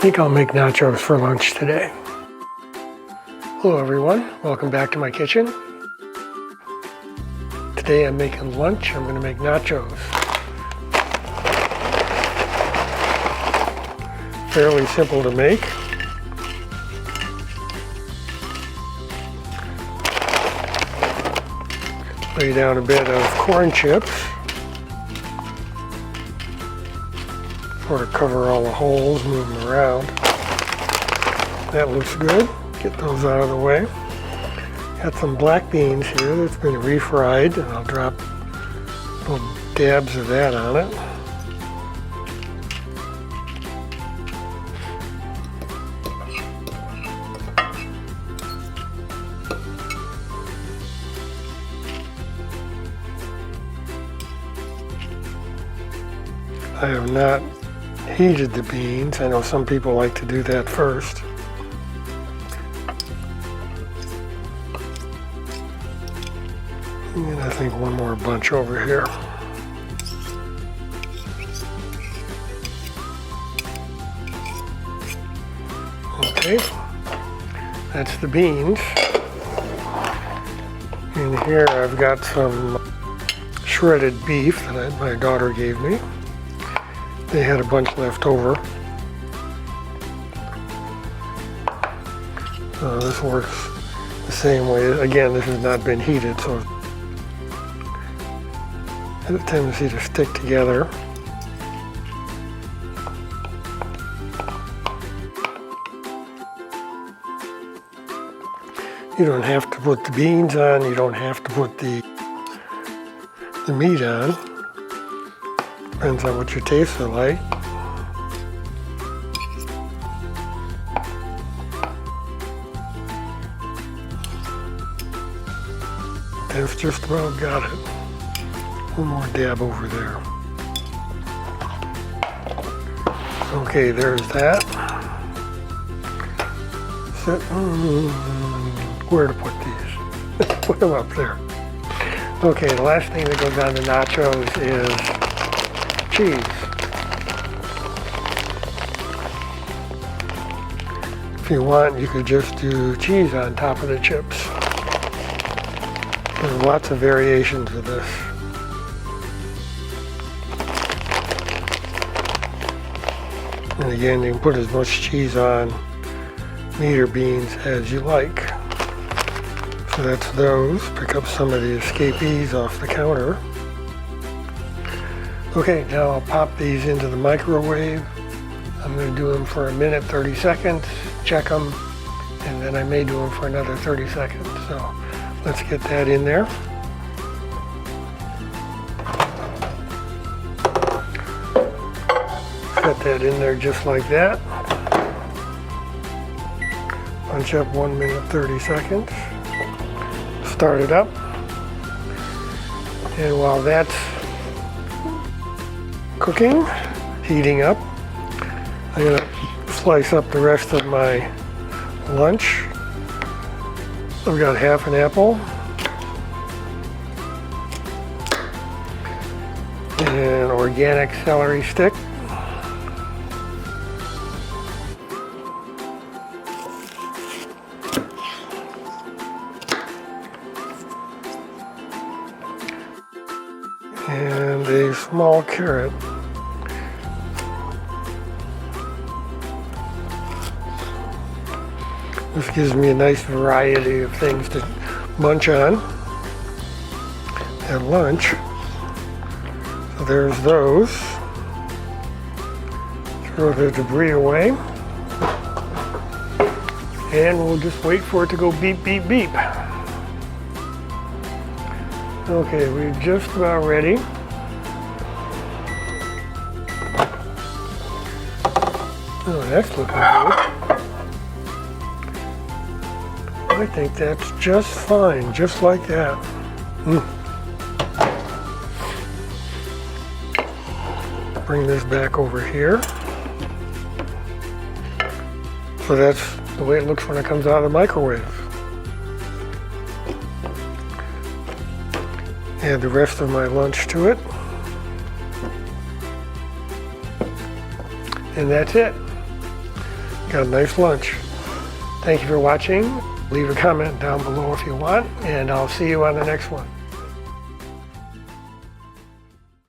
think I'll make nachos for lunch today. Hello everyone, welcome back to my kitchen. Today I'm making lunch. I'm going to make nachos. Fairly simple to make. Lay down a bit of corn chips. Sort of cover all the holes, move them around. That looks good. Get those out of the way. Got some black beans here that's been refried, and I'll drop little dabs of that on it. I have not heated the beans. I know some people like to do that first. And I think one more bunch over here. Okay, that's the beans. In here I've got some shredded beef that my daughter gave me. They had a bunch left over. So this works the same way. Again, this has not been heated, so it has a tendency to stick together. You don't have to put the beans on, you don't have to put the meat on. Depends on what your tastes are like. That's just about got it. One more dab over there. Okay, there's that. So, where to put these? Put them up there. Okay, the last thing that goes on the nachos is cheese. If you want, you could just do cheese on top of the chips. There's lots of variations of this. And again, you can put as much cheese on meat or beans as you like. So that's those. Pick up some of the escapees off the counter. Okay, now I'll pop these into the microwave. I'm going to do them for a minute, 30 seconds, check them, and then I may do them for another 30 seconds. So let's get that in there. Set that in there just like that. Punch up 1 minute, 30 seconds. Start it up. And while that's cooking, heating up, I'm going to slice up the rest of my lunch. I've got half an apple and an organic celery stick. And a small carrot. This gives me a nice variety of things to munch on at lunch. So there's those. Throw the debris away. And we'll just wait for it to go beep, beep, beep. Okay, we're just about ready. Oh, that's looking good. I think that's just fine, just like that. Bring this back over here. So that's the way it looks when it comes out of the microwave. Add the rest of my lunch to it. And that's it. Got a nice lunch. Thank you for watching. Leave a comment down below if you want, and I'll see you on the next one.